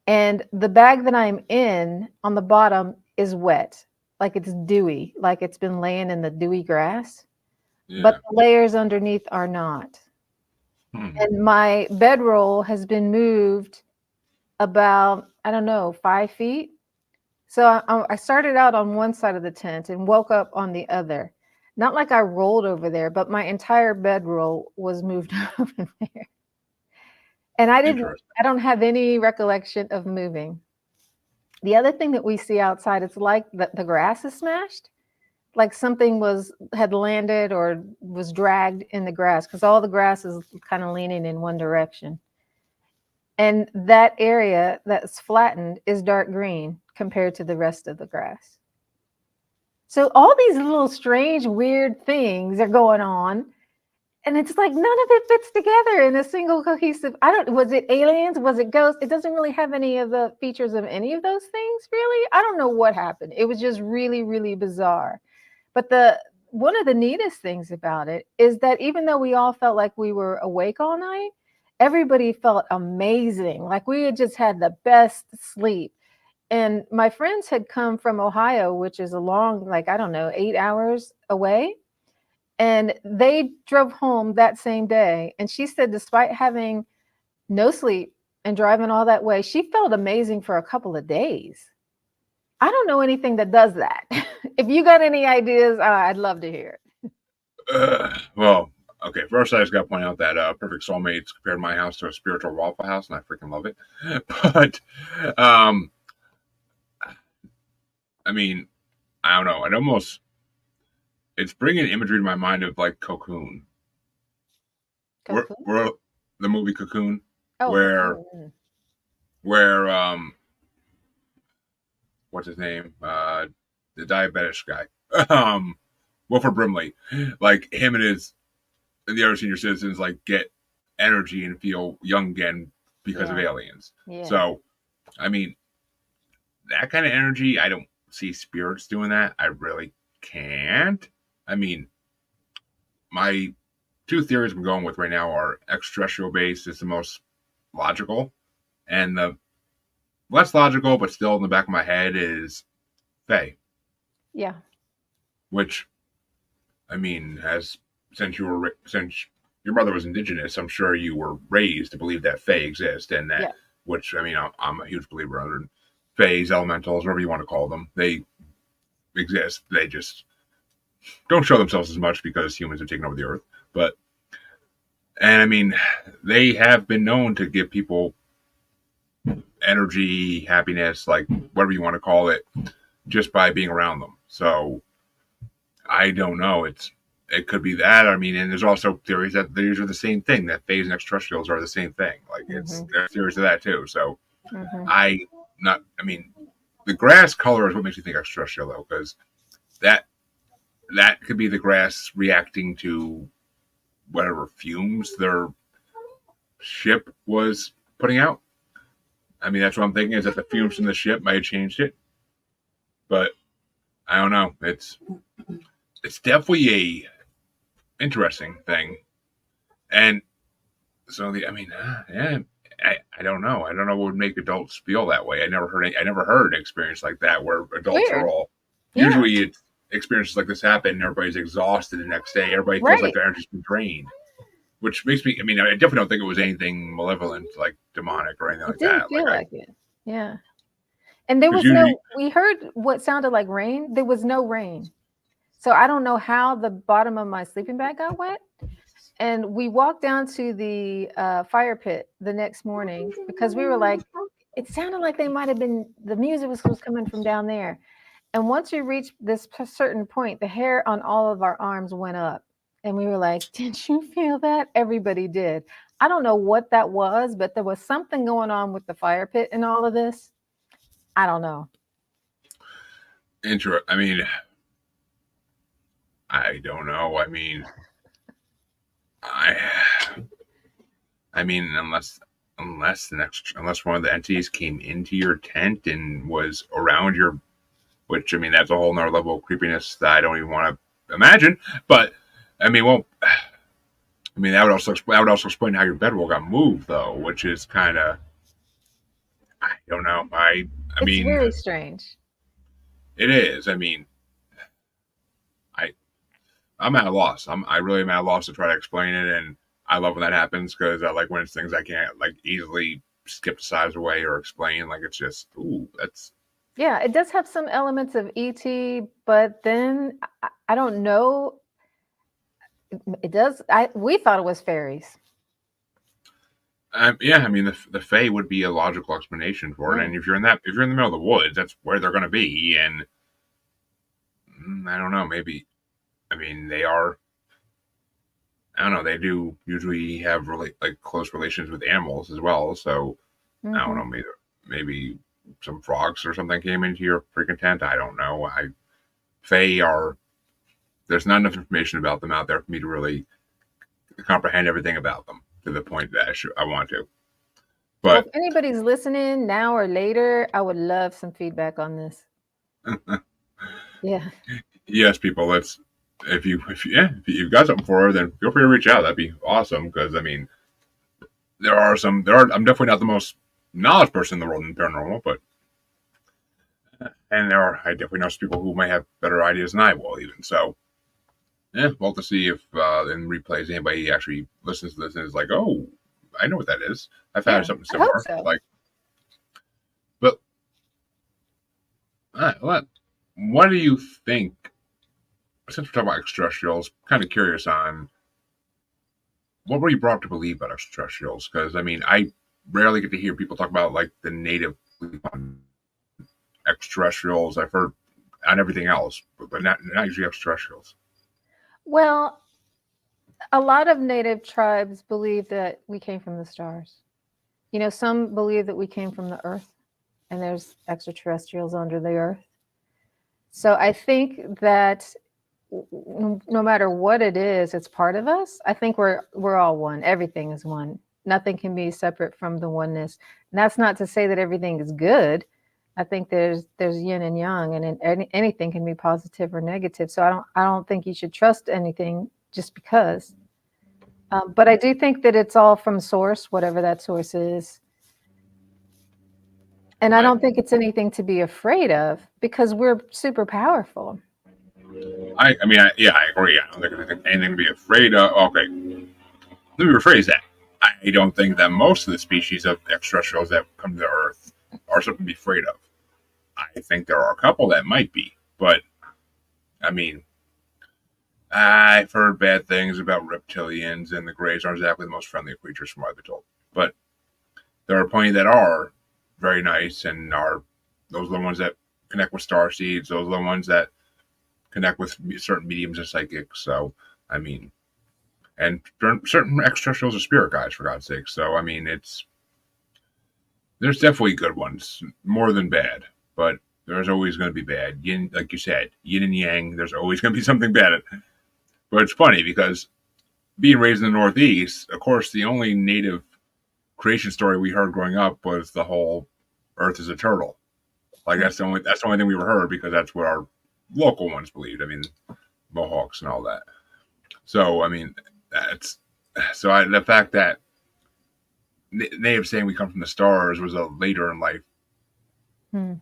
And the bag that I'm in on the bottom is wet, like it's dewy, like it's been laying in the dewy grass. Yeah. But the layers underneath are not. And my bedroll has been moved about, I don't know, 5 feet. So I started out on one side of the tent and woke up on the other. Not like I rolled over there, but my entire bedroll was moved over there. And I don't have any recollection of moving. The other thing that we see outside, it's like the grass is smashed, like something had landed or was dragged in the grass, because all the grass is kind of leaning in one direction. And that area that's flattened is dark green compared to the rest of the grass. So all these little strange, weird things are going on. And it's like none of it fits together in a single cohesive. Was it aliens? Was it ghosts? It doesn't really have any of the features of any of those things, really. I don't know what happened. It was just really, really bizarre. But the one of the neatest things about it is that even though we all felt like we were awake all night, everybody felt amazing. Like we had just had the best sleep. And my friends had come from Ohio, which is a long, like, I don't know, 8 hours away. And they drove home that same day. And she said, despite having no sleep and driving all that way, she felt amazing for a couple of days. I don't know anything that does that. If you got any ideas, I'd love to hear it. Well, okay. First, I just got to point out that Perfect Soulmates compared my house to a spiritual Waffle House, and I freaking love it. But, um, I mean, I don't know. It's bringing imagery to my mind of like Cocoon. Cocoon? We're the movie Cocoon, Oh, where Cocoon. where what's his name? The diabetic guy, Wilford Brimley, like him and the other senior citizens like get energy and feel young again because of Yeah. aliens. Yeah. So, I mean, that kind of energy, I don't see spirits doing that. I really can't. I mean, my two theories I'm going with right now are extraterrestrial based is the most logical, and the less logical, but still in the back of my head is Fae, Yeah. which I mean, as since your mother was indigenous, I'm sure you were raised to believe that Fae exist, and that Yeah. which I mean, I'm a huge believer in Faes, elementals, whatever you want to call them. They exist. They just don't show themselves as much because humans have taken over the earth. But and I mean, they have been known to give people energy, happiness, like whatever you want to call it, just by being around them. So I don't know. It could be that. I mean, and there's also theories that these are the same thing. That phase and extraterrestrials are the same thing. Like it's Hmm. there's theories of that too. So Hmm. I not. I mean, the grass color is what makes you think extraterrestrial though, because that that could be the grass reacting to whatever fumes their ship was putting out. I mean, that's what I'm thinking is that the fumes from the ship might have changed it, but I don't know. It's definitely a interesting thing, and so I mean, yeah, I don't know. I don't know what would make adults feel that way. I never heard an experience like that where adults are Weird. all. Yeah. Usually, it's experiences like this happen. And everybody's exhausted the next day. Everybody feels like Right. their energy's been drained, which makes me. I mean, I definitely don't think it was anything malevolent, like demonic or anything It like didn't that. feel like it. Yeah. And there Because was usually, no, we heard what sounded like rain. There was no rain. So I don't know how the bottom of my sleeping bag got wet. And we walked down to the fire pit the next morning because we were like, it sounded like they might have been, the music was coming from down there. And once we reached this certain point, the hair on all of our arms went up. And we were like, did you feel that? Everybody did. I don't know what that was, but there was something going on with the fire pit and all of this. I don't know. I mean, I don't know. I I mean, unless one of the entities came into your tent and was around your, which I mean, that's a whole nother level of creepiness that I don't even want to imagine. But I mean, well, I mean that would also explain how your bedroll got moved, though, which is kind of I don't know. I It's mean, very strange. it is. I mean, I I'm at a loss. I really am at a loss to try to explain it, and I love when that happens because I like when it's things I can't like easily skip sides away or explain. Like it's just, ooh, that's Yeah, it does have some elements of ET, but then I don't know. It does. I we thought it was fairies. yeah. I mean, the Fae would be a logical explanation for it, and Right. if you're in the middle of the woods, that's where they're going to be. And I don't know, maybe. I mean, they are. I don't know. They do usually have really like close relations with animals as well. So I don't Hmm. know. Maybe some frogs or something came into your freaking tent. I don't know. Fae are. There's not enough information about them out there for me to really comprehend everything about them to the point that I want to. Well, if But anybody's listening now or later, I would love some feedback on this. Yeah. yes, people, let's. if you've got something for her, then feel free to reach out. That'd be awesome. Because I mean, I'm definitely not the most knowledge person in the world in paranormal, but I definitely know some people who might have better ideas than I will, even. So, yeah, we'll have to see if in replays anybody actually listens to this and is like, oh, I know what that is. I've had Yeah, something I hope similar. so. Like, but what do you think? Since we're talking about extraterrestrials, kind of curious on what were you brought up to believe about extraterrestrials? Because I mean, I rarely get to hear people talk about like the native extraterrestrials. I've heard on everything else, but not usually extraterrestrials. Well, a lot of native tribes believe that we came from the stars. Some believe that we came from the earth and there's extraterrestrials under the earth. So I think that no matter what it is, it's part of us. I think we're all one. Everything is one. Nothing can be separate from the oneness. And that's not to say that everything is good. I think there's yin and yang, and anything can be positive or negative. So I don't think you should trust anything just because. But I do think that it's all from source, whatever that source is. And I I don't think it's anything to be afraid of because we're super powerful. yeah, I agree. I don't think anything to be afraid of. Okay, let me rephrase that. I don't think that most of the species of extraterrestrials that come to Earth are something to be afraid of. I think there are a couple that might be, but I mean, I've heard bad things about reptilians, and the Greys aren't exactly the most friendly creatures, from what I've been told. But there are plenty that are very nice, and are those are the ones that connect with star seeds. Those are the ones that connect with certain mediums and psychics. So, I mean, and certain extraterrestrials are spirit guides, for God's sake. So, I mean, there's definitely good ones, more than bad, but there's always going to be bad. Yin, like you said, yin and yang. There's always going to be something bad. But it's funny because being raised in the Northeast, of course, the only native creation story we heard growing up was the whole Earth is a turtle. Like that's the only thing we ever heard because that's what our local ones believed. I mean, Mohawks and all that. So I mean, the fact that natives saying we come from the stars was a later in life Hmm.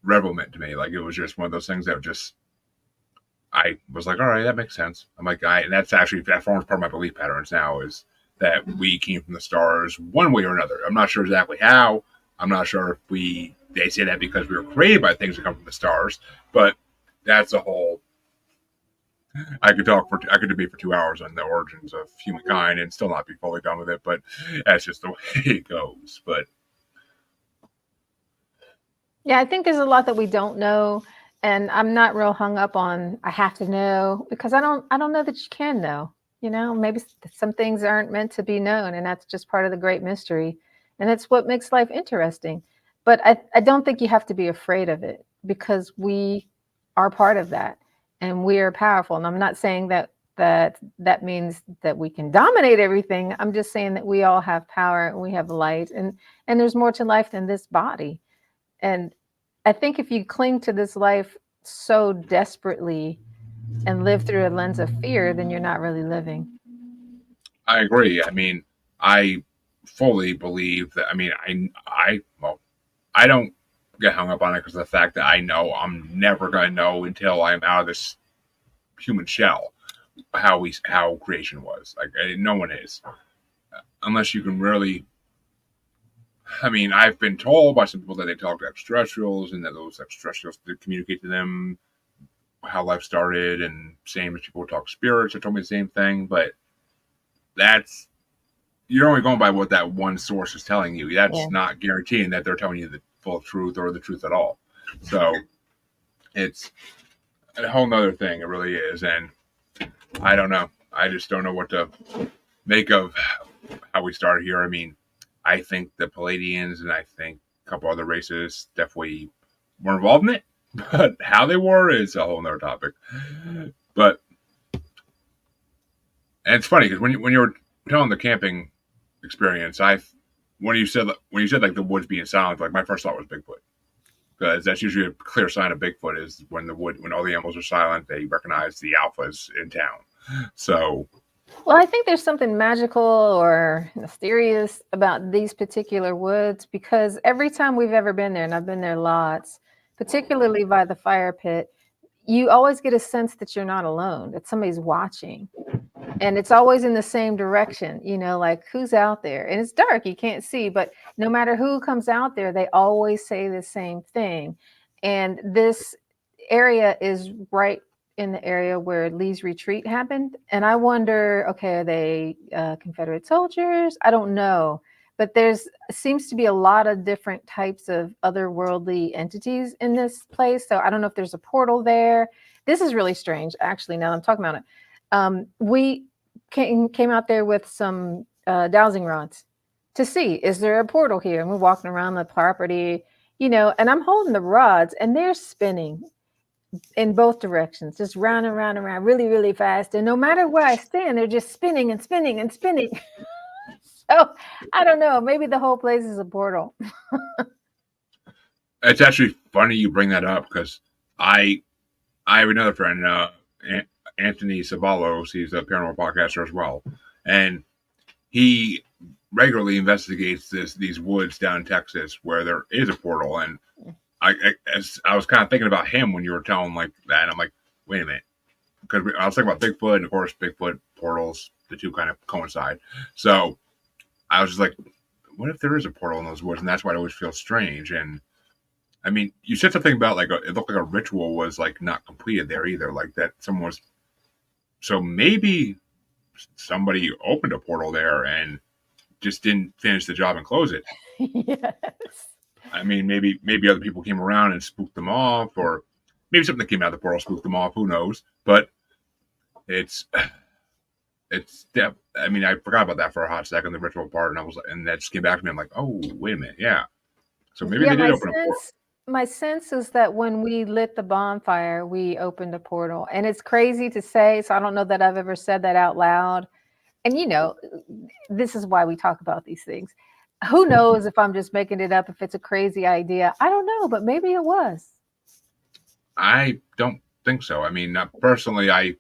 revelment to me. Like it was just one of those things that just I was like, all right, that makes sense. I'm like, and that forms part of my belief patterns now is that we came from the stars one way or another. I'm not sure exactly how. I'm not sure if they say that because we were created by things that come from the stars, but that's a whole. I could debate for 2 hours on the origins of humankind and still not be fully done with it, but that's just the way it goes. But Yeah, I think there's a lot that we don't know, and I'm not real hung up on I have to know because I don't know that you can know. Maybe some things aren't meant to be known, and that's just part of the great mystery, and it's what makes life interesting. But I don't think you have to be afraid of it because we are part of that, and we are powerful. And I'm not saying that means that we can dominate everything. I'm just saying that we all have power and we have light, and there's more to life than this body. And I think if you cling to this life so desperately and live through a lens of fear, then you're not really living. I agree. I mean, I fully believe that. I mean, I don't get hung up on it because of the fact that I know I'm never going to know until I'm out of this human shell how creation was. Like no one is unless you can really. I mean, I've been told by some people that they talk to extraterrestrials and that those extraterrestrials did communicate to them how life started, and same as people who talk spirits have told me the same thing. But that's you're only going by what that one source is telling you. Yeah. That's not guaranteeing that they're telling you the full truth or the truth at all. So it's a whole nother thing. It really is. And I don't know. I just don't know what to make of how we started here. I mean, I think the Palladians and I think a couple other races definitely were involved in it. But how they were is a whole nother topic. But and it's funny because when you were telling the camping experience, when you said like the woods being silent, like my first thought was Bigfoot. because that's usually a clear sign of Bigfoot is when when all the animals are silent, they recognize the alphas in town. So, Well, I think there's something magical or mysterious about these particular woods because every time we've ever been there, and I've been there lots, particularly by the fire pit, you always get a sense that you're not alone, that somebody's watching. And it's always in the same direction, like who's out there? And it's dark, you can't see, but no matter who comes out there, they always say the same thing. And this area is right in the area where Lee's retreat happened. And I wonder, okay, are they Confederate soldiers? I don't know. But there's seems to be a lot of different types of otherworldly entities in this place. So I don't know if there's a portal there. This is really strange, actually, now that I'm talking about it. We came out there with some dowsing rods to see, is there a portal here? And we're walking around the property, and I'm holding the rods and they're spinning in both directions, just round and round and round, really, really fast. And no matter where I stand, they're just spinning and spinning and spinning. So I don't know, maybe the whole place is a portal. it's actually funny you bring that up because I have another friend, Anthony Savalos. He's a paranormal podcaster as well, and he regularly investigates these woods down in Texas where there is a portal. And as I was kind of thinking about him when you were telling like that, and I'm like, wait a minute, because I was thinking about Bigfoot, and of course, Bigfoot portals, the two kind of coincide. So I was just like, what if there is a portal in those woods, and that's why it always feels strange. And I mean, you said something about like it looked like a ritual was like not completed there either, like that someone was. So maybe somebody opened a portal there and just didn't finish the job and close it. Yes. I mean, maybe other people came around and spooked them off, or maybe something that came out of the portal spooked them off. Who knows? But it's I mean, I forgot about that for a hot second, the ritual part, and that just came back to me. I'm like, oh, wait a minute, yeah. So maybe they did open a portal. My sense is that when we lit the bonfire, we opened a portal. And it's crazy to say, so I don't know that I've ever said that out loud. And this is why we talk about these things. Who knows if I'm just making it up, if it's a crazy idea. I don't know, but maybe it was. I don't think so. I mean, personally, I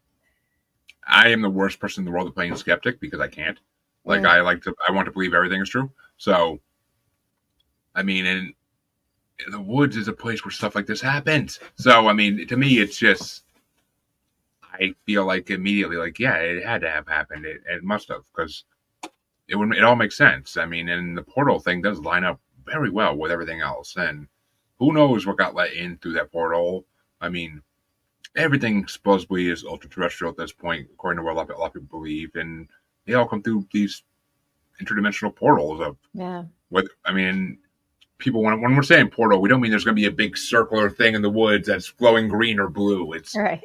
am the worst person in the world at playing skeptic because I can't. Like, I want to believe everything is true. So, I mean, and the woods is a place where stuff like this happens. So, I mean, to me, it's just, I feel like immediately, like, yeah, it had to have happened. It must have, because it all makes sense. I mean, and the portal thing does line up very well with everything else. And who knows what got let in through that portal. I mean, everything supposedly is ultra-terrestrial at this point, according to what a lot of people believe. And they all come through these interdimensional portals of, I mean, people, when we're saying portal, we don't mean there's going to be a big circular thing in the woods that's glowing green or blue. It's right.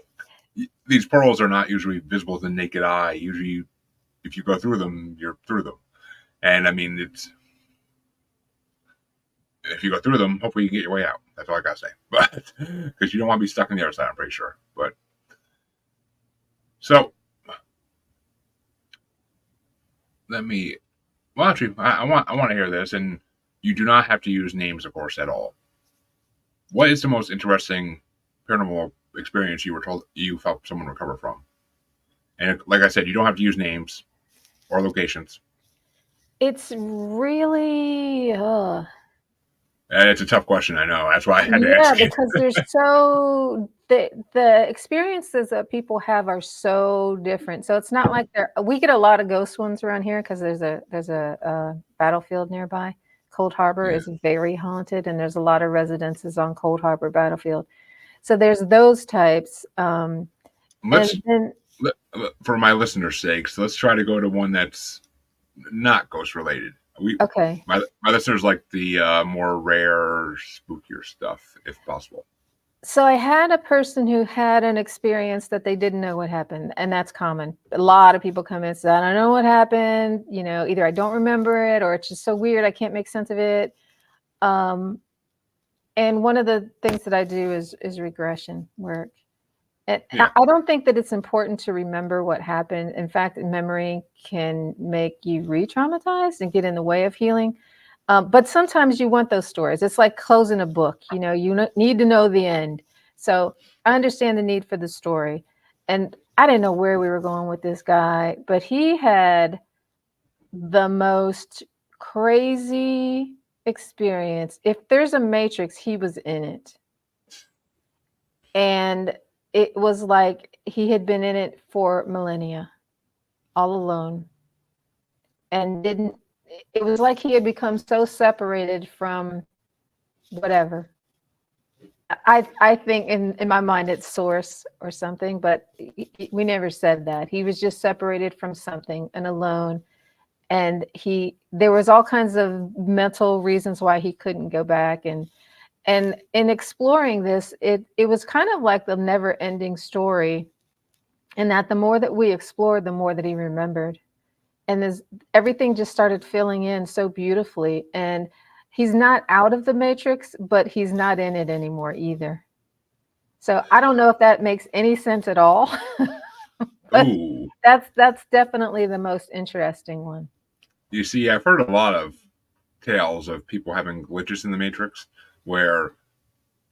These portals are not usually visible to the naked eye. Usually, if you go through them, you're through them. And I mean, if you go through them, hopefully you can get your way out. That's all I gotta say. But because you don't want to be stuck on the other side, I'm pretty sure. But so actually, I want to hear this, and you do not have to use names, of course, at all. What is the most interesting paranormal experience you felt someone recover from? And like I said, you don't have to use names or locations. It's really it's a tough question, I know. That's why I had to ask. Yeah, because there's the experiences that people have are so different. So it's not like we get a lot of ghost ones around here because there's a battlefield nearby. Cold Harbor is very haunted, and there's a lot of residences on Cold Harbor battlefield. So there's those types. For my listeners' sakes, let's try to go to one that's not ghost related. Okay. My listeners like the more rare, spookier stuff, if possible. So I had a person who had an experience that they didn't know what happened, and that's common. A lot of people come in and say, I don't know what happened. Either I don't remember it or it's just so weird, I can't make sense of it. And one of the things that I do is regression work. And I don't think that it's important to remember what happened. In fact, memory can make you re-traumatized and get in the way of healing. But sometimes you want those stories. It's like closing a book. Need to know the end. So I understand the need for the story. And I didn't know where we were going with this guy, but he had the most crazy experience. If there's a Matrix, he was in it. And it was like he had been in it for millennia, all alone, and didn't it was like he had become so separated from whatever. I think in my mind it's source or something, but we never said that. He was just separated from something and alone. And there was all kinds of mental reasons why he couldn't go back. And in exploring this, it was kind of like the never ending story. And that the more that we explored, the more that he remembered. And everything just started filling in so beautifully. And he's not out of the Matrix, but he's not in it anymore either. So I don't know if that makes any sense at all. But Ooh. that's definitely the most interesting one. You see, I've heard a lot of tales of people having glitches in the Matrix where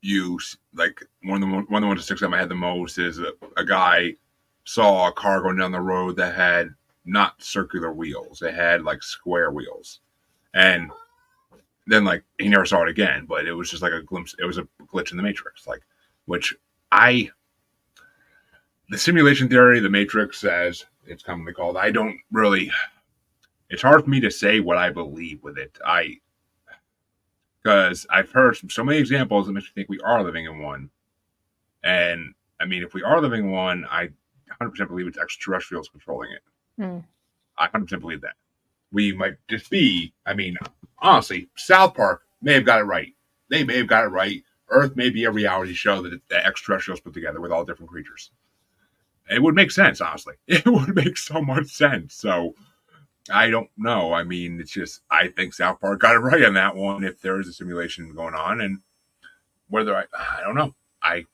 you, like, one of the ones that sticks out in my head the most is a guy saw a car going down the road that had not circular wheels. It had, like, square wheels. And then, like, he never saw it again, but it was just like a glimpse. It was a glitch in the Matrix, like, which the simulation theory, the Matrix, as it's commonly called, I don't really, it's hard for me to say what I believe with it. Because I've heard so many examples that makes me think we are living in one. And I mean, if we are living in one, I 100% believe it's extraterrestrials controlling it. I 100% believe that. We might just be, I mean, honestly, South Park may have got it right. They may have got it right. Earth may be a reality show that extraterrestrials put together with all different creatures. It would make sense, honestly. It would make so much sense. So I don't know. I mean, it's just, I think South Park got it right on that one if there is a simulation going on. And whether I don't know. I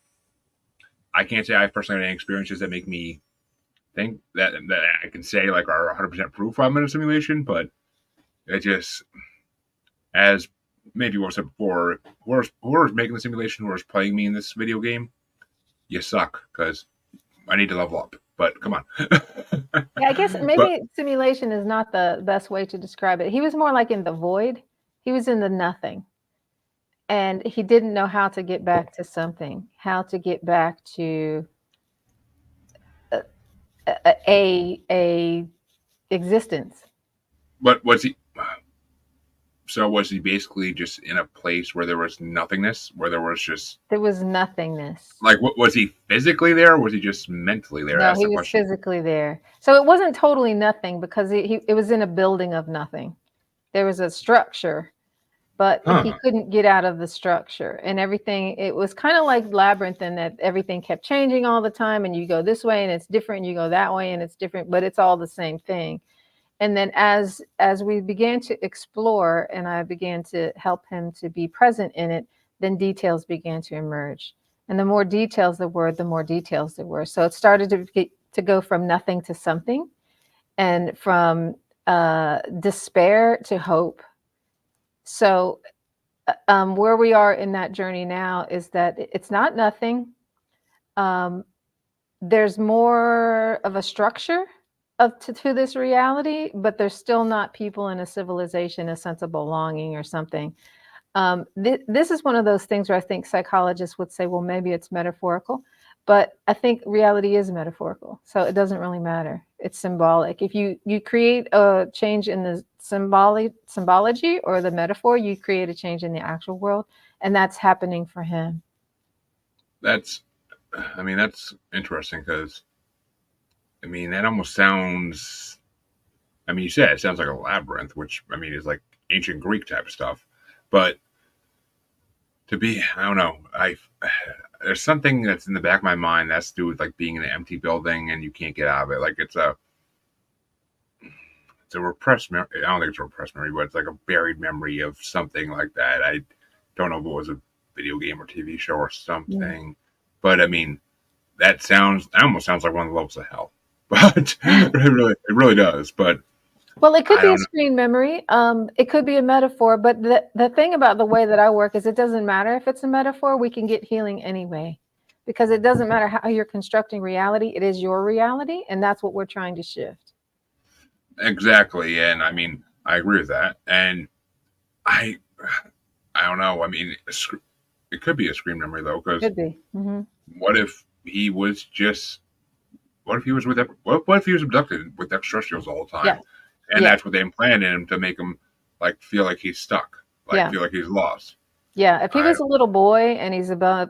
can't say I personally had any experiences that make me think that I can say like are 100% proof I'm in a simulation, but it just, as maybe what I said before, whoever's making the simulation, whoever's playing me in this video game, you suck because I need to level up. But come on. Yeah, I guess But maybe simulation is not the best way to describe it. He was more like in the void. He was in the nothing. And he didn't know how to get back to something, how to get back to a existence. but was he? So was he basically just in a place where there was nothingness, where there was just There was nothingness. like, what was he physically there, or was he just mentally there? No, That's he the was question. physically there. So it wasn't totally nothing because it was in a building of nothing. There was a structure, but he Huh. couldn't get out of the structure, and everything, it was kind of like labyrinth in that everything kept changing all the time, and you go this way and it's different, and you go that way and it's different, but it's all the same thing. And then as we began to explore and I began to help him to be present in it, then details began to emerge. And the more details there were, the more details there were. So it started to go from nothing to something, and from despair to hope. So where we are in that journey now is that it's not nothing. Um, there's more of a structure to this reality, but there's still not people in a civilization, a sense of belonging or something. This is one of those things where I think psychologists would say, well, maybe it's metaphorical, but I think reality is metaphorical, so it doesn't really matter. It's symbolic. If you create a change in the symbology or the metaphor, you create a change in the actual world, and that's happening for him. That's, I mean, that's interesting because, I mean, that almost sounds, I mean, you said it sounds like a labyrinth, which, I mean, is like ancient Greek type stuff. But to be, I don't know, there's something that's in the back of my mind that's to do with like being in an empty building and you can't get out of it. Like it's a repressed memory. I don't think it's a repressed memory, but it's like a buried memory of something like that. I don't know if it was a video game or TV show or something, but I mean, that almost sounds like one of the levels of hell. But it really does. But Well, it could I be a don't know. screen memory. It could be a metaphor, but the thing about the way that I work is it doesn't matter if it's a metaphor, we can get healing anyway. Because it doesn't matter how you're constructing reality, it is your reality, and that's what we're trying to shift. Exactly, and I mean, I agree with that, and I, I don't know. I mean, it could be a screen memory though, because Could be. what if he was just, what if he was with, what if he was abducted with extraterrestrials all the Yeah. time, and Yeah. that's what they implanted in him to make him like feel like he's stuck, like Yeah. feel like he's lost. Yeah. If he I was a little boy and he's about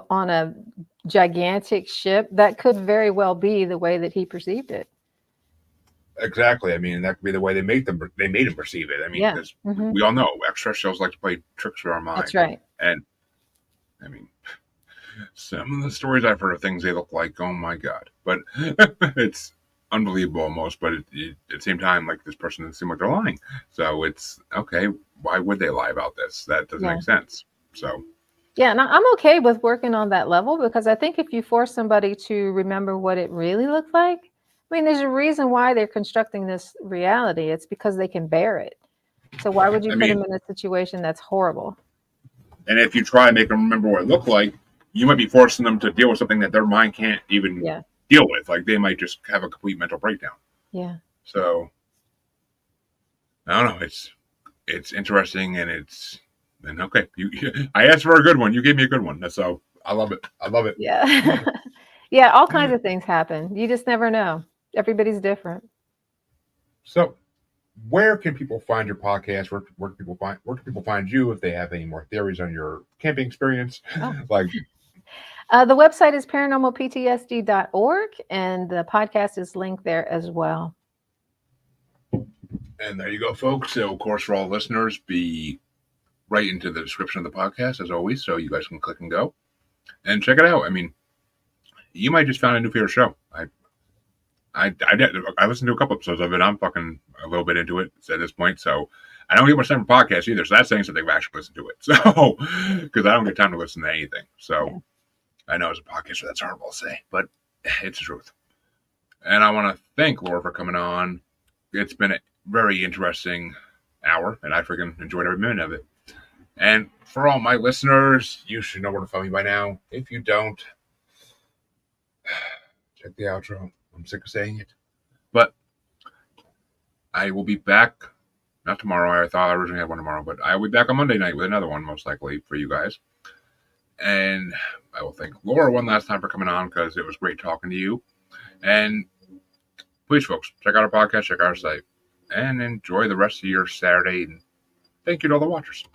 on a gigantic ship, that could very well be the way that he perceived it. Exactly. I mean, that could be the way they made them. They made him perceive it. I mean, Yeah. because we all know extraterrestrials like to play tricks with our That's mind, right. and I mean, some of the stories I've heard of things they look like, oh my god! But it's unbelievable almost. But at the same time, like this person doesn't seem like they're lying. So it's okay. Why would they lie about this? That doesn't Yeah. make sense. So Yeah, and I'm okay with working on that level because I think if you force somebody to remember what it really looked like, I mean, there's a reason why they're constructing this reality. It's because they can bear it. So why would you I put mean, them in a situation that's horrible? and if you try to make them remember what it looked like, you might be forcing them to deal with something that their mind can't even Yeah, deal with. Like they might just have a complete mental breakdown. yeah, So I don't know. It's interesting and okay. You I asked for a good one. You gave me a good one. So I love it. I love it. yeah. Yeah, all kinds of things happen. You just never know. Everybody's different. So where can people find your podcast? Where can people find you if they have any more theories on your camping experience? Oh. Like The website is paranormalptsd.org, and the podcast is linked there as well. and there you go, folks. So of course for all listeners, be right into the description of the podcast as always, so you guys can click and go and check it out. I mean, you might just find a new favorite show. I listened to a couple episodes of it. I'm fucking a little bit into it at this point, so I don't get much time for podcasts either. So that's saying something. I've actually listened to it, so because I don't get time to listen to anything. So Yeah. I know it's a podcast, so that's horrible to say, but it's the truth. And I want to thank Laura for coming on. It's been a very interesting hour, and I freaking enjoyed every minute of it. And for all my listeners, you should know where to find me by now. If you don't, check the outro. I'm sick of saying it. But I will be back, not tomorrow. I thought I originally had one tomorrow, but I will be back on Monday night with another one, most likely, for you guys. And I will thank Laura one last time for coming on because it was great talking to you. And please, folks, check out our podcast, check out our site, and enjoy the rest of your Saturday. And thank you to all the watchers.